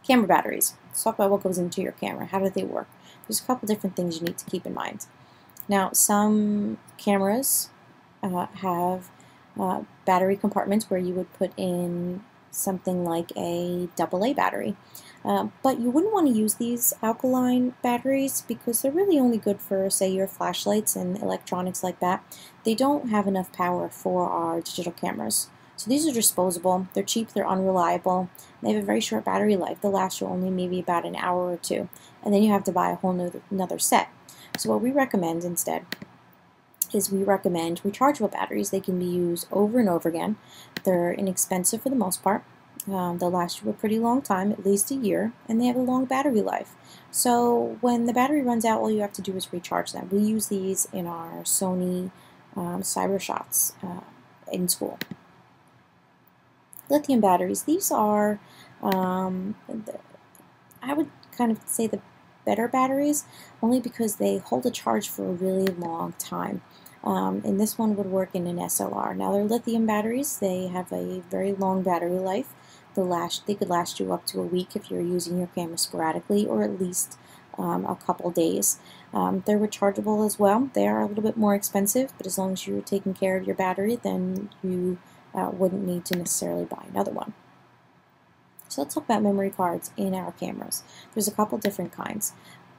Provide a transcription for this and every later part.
Camera batteries. Let's talk about what goes into your camera. How do they work? There's a couple different things you need to keep in mind. Now, some cameras have battery compartments where you would put in something like a AA battery. But you wouldn't want to use these alkaline batteries because they're really only good for, say, your flashlights and electronics like that. They don't have enough power for our digital cameras. So these are disposable, they're cheap, they're unreliable, they have a very short battery life. They'll last you only maybe about an hour or two, and then you have to buy a whole another set. So what we recommend instead is we recommend rechargeable batteries. They can be used over and over again. They're inexpensive for the most part. They'll last you a pretty long time, at least a year, and they have a long battery life. So when the battery runs out, all you have to do is recharge them. We use these in our Sony CyberShots in school. Lithium batteries, these are, I would kind of say the better batteries, only because they hold a charge for a really long time. And this one would work in an SLR. Now they're lithium batteries, they have a very long battery life. They could last you up to a week if you're using your camera sporadically, or at least a couple days. They're rechargeable as well. They are a little bit more expensive, but as long as you're taking care of your battery, then you wouldn't need to necessarily buy another one. So let's talk about memory cards in our cameras. There's a couple different kinds.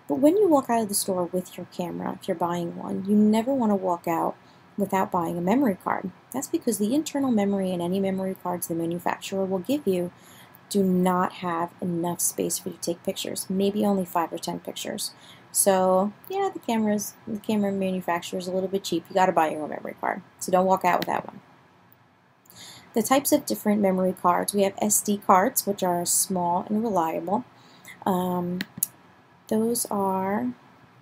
But when you walk out of the store with your camera, if you're buying one, you never want to walk out without buying a memory card. That's because the internal memory in any memory cards the manufacturer will give you do not have enough space for you to take pictures, maybe only 5 or 10 pictures. So yeah, the camera manufacturer is a little bit cheap. You got to buy your own memory card, so don't walk out without one. The types of different memory cards, we have SD cards, which are small and reliable. Those are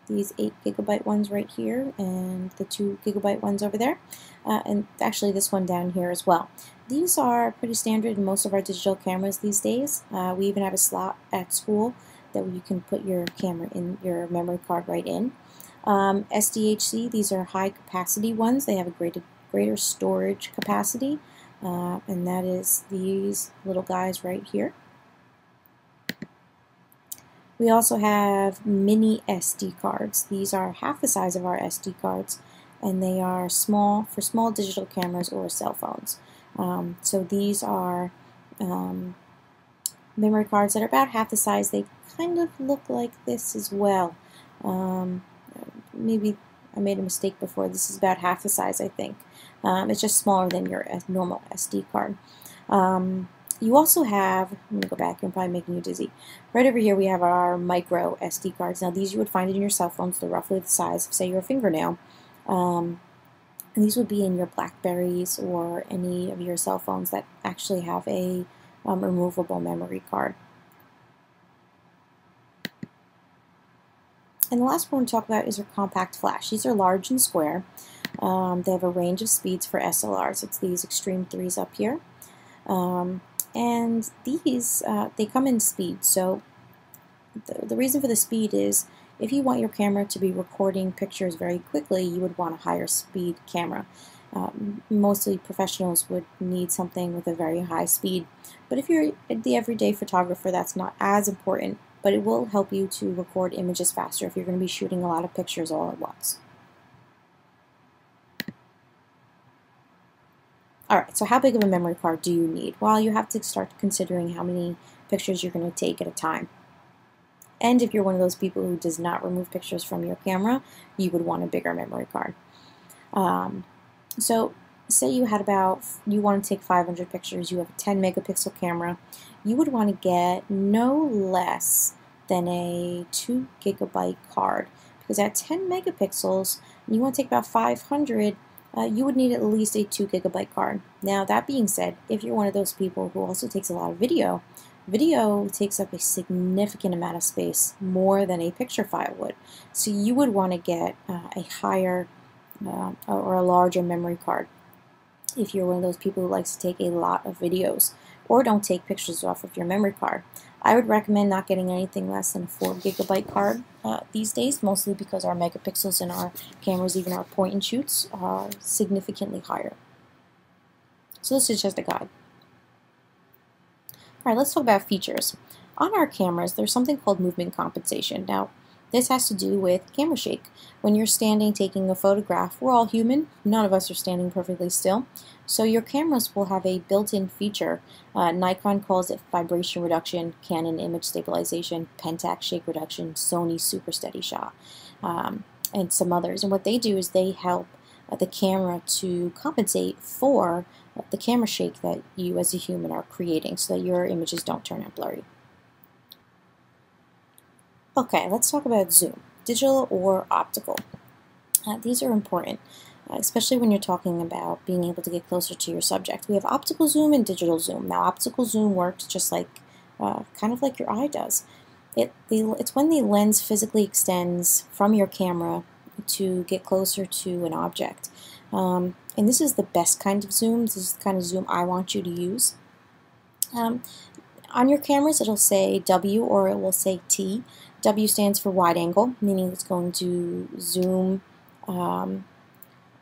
these 8 GB ones right here and the 2 GB ones over there, and actually this one down here as well. These are pretty standard in most of our digital cameras these days. We even have a slot at school that you can put your camera in, your memory card right in. SDHC, these are high capacity ones. They have a greater storage capacity. And that is these little guys right here. We also have mini SD cards. These are half the size of our SD cards, and they are small for small digital cameras or cell phones. So these are memory cards that are about half the size. They kind of look like this as well. Maybe I made a mistake before. This is about half the size, I think. It's just smaller than your normal SD card. You also have, I'm going to go back, I'm probably making you dizzy. Right over here we have our micro SD cards. Now these you would find in your cell phones. They're roughly the size of, say, your fingernail. And these would be in your Blackberries or any of your cell phones that actually have a removable memory card. And the last one we're going to talk about is our compact flash. These are large and square. They have a range of speeds for SLRs. It's these Extreme 3s up here. And these, they come in speed. So the reason for the speed is if you want your camera to be recording pictures very quickly, you would want a higher speed camera. Mostly professionals would need something with a very high speed. But if you're the everyday photographer, that's not as important. But it will help you to record images faster if you're going to be shooting a lot of pictures all at once. Alright, so how big of a memory card do you need? Well, you have to start considering how many pictures you're going to take at a time. And if you're one of those people who does not remove pictures from your camera, you would want a bigger memory card. So say you want to take 500 pictures, you have a 10 megapixel camera, you would want to get no less than a 2 GB card, because at 10 megapixels, you want to take about 500, you would need at least a 2 GB card. Now that being said, if you're one of those people who also takes a lot of video, video takes up a significant amount of space, more than a picture file would. So you would want to get a higher or a larger memory card if you're one of those people who likes to take a lot of videos or don't take pictures off of your memory card. I would recommend not getting anything less than a 4 GB card these days, mostly because our megapixels in our cameras, even our point and shoots, are significantly higher. So this is just a guide. Alright, let's talk about features. On our cameras, there's something called movement compensation. Now, this has to do with camera shake. When you're standing taking a photograph, we're all human. None of us are standing perfectly still. So your cameras will have a built-in feature. Nikon calls it vibration reduction, Canon image stabilization, Pentax shake reduction, Sony super steady shot, and some others. And what they do is they help the camera to compensate for the camera shake that you as a human are creating so that your images don't turn out blurry. Okay, let's talk about zoom, digital or optical. These are important, especially when you're talking about being able to get closer to your subject. We have optical zoom and digital zoom. Now, optical zoom works just like, kind of like your eye does. It's when the lens physically extends from your camera to get closer to an object. And this is the best kind of zoom. This is the kind of zoom I want you to use. On your cameras, it'll say W or it will say T. W stands for wide angle, meaning it's going to zoom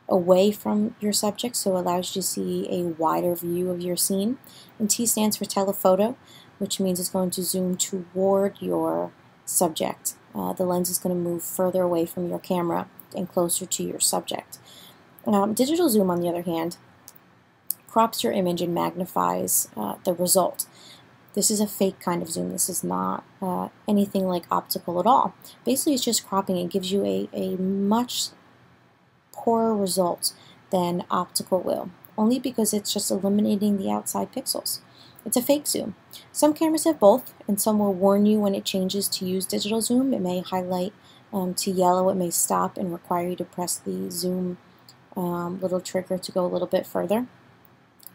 away from your subject, so it allows you to see a wider view of your scene. And T stands for telephoto, which means it's going to zoom toward your subject. The lens is going to move further away from your camera and closer to your subject. Digital zoom, on the other hand, crops your image and magnifies the result. This is a fake kind of zoom. This is not anything like optical at all. Basically, it's just cropping. It gives you a much poorer result than optical will, only because it's just eliminating the outside pixels. It's a fake zoom. Some cameras have both, and some will warn you when it changes to use digital zoom. It may highlight to yellow. It may stop and require you to press the zoom little trigger to go a little bit further.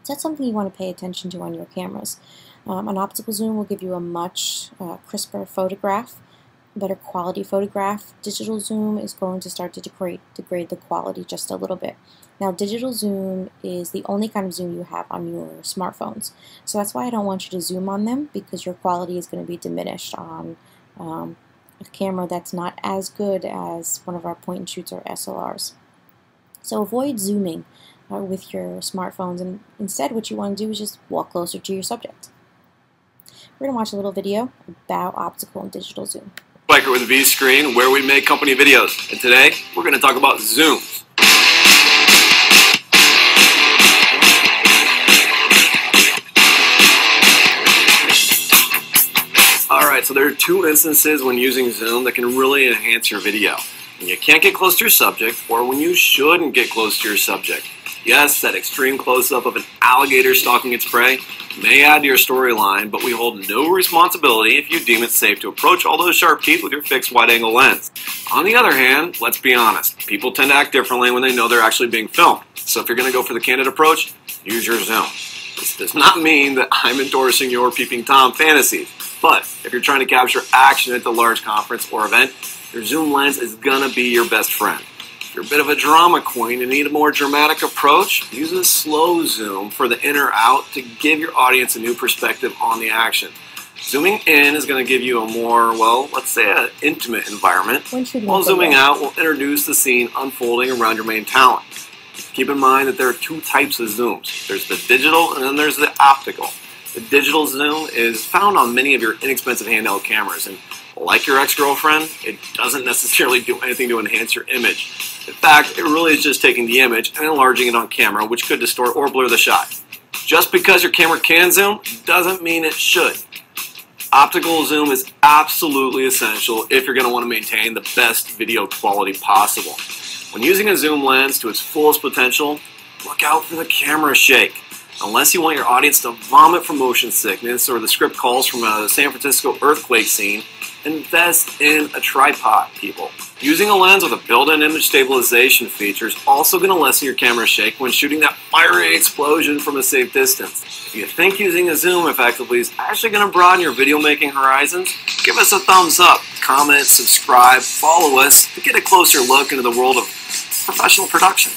So that's something you want to pay attention to on your cameras. An optical zoom will give you a much crisper photograph, better quality photograph. Digital zoom is going to start to degrade the quality just a little bit. Now, digital zoom is the only kind of zoom you have on your smartphones. So that's why I don't want you to zoom on them, because your quality is going to be diminished on a camera that's not as good as one of our point and shoots or SLRs. So avoid zooming with your smartphones, and instead what you want to do is just walk closer to your subject. We're going to watch a little video about optical and digital zoom. Biker with a V screen, where we make company videos. And today, we're going to talk about zooms. Alright, so there are two instances when using zoom that can really enhance your video. When you can't get close to your subject, or when you shouldn't get close to your subject. Yes, that extreme close-up of an alligator stalking its prey may add to your storyline, but we hold no responsibility if you deem it safe to approach all those sharp teeth with your fixed wide-angle lens. On the other hand, let's be honest, people tend to act differently when they know they're actually being filmed. So if you're going to go for the candid approach, use your zoom. This does not mean that I'm endorsing your Peeping Tom fantasies, but if you're trying to capture action at the large conference or event, your zoom lens is going to be your best friend. If you're a bit of a drama queen and need a more dramatic approach, use a slow zoom for the in or out to give your audience a new perspective on the action. Zooming in is going to give you a more, well, let's say an intimate environment, while zooming out will introduce the scene unfolding around your main talent. Keep in mind that there are two types of zooms. There's the digital and then there's the optical. The digital zoom is found on many of your inexpensive handheld cameras, and like your ex-girlfriend, it doesn't necessarily do anything to enhance your image. In fact, it really is just taking the image and enlarging it on camera, which could distort or blur the shot. Just because your camera can zoom doesn't mean it should. Optical zoom is absolutely essential if you're going to want to maintain the best video quality possible. When using a zoom lens to its fullest potential, look out for the camera shake. Unless you want your audience to vomit from motion sickness or the script calls from a San Francisco earthquake scene, invest in a tripod, people. Using a lens with a built-in image stabilization feature is also going to lessen your camera shake when shooting that fiery explosion from a safe distance. If you think using a zoom effectively is actually going to broaden your video making horizons, give us a thumbs up, comment, subscribe, follow us to get a closer look into the world of professional production.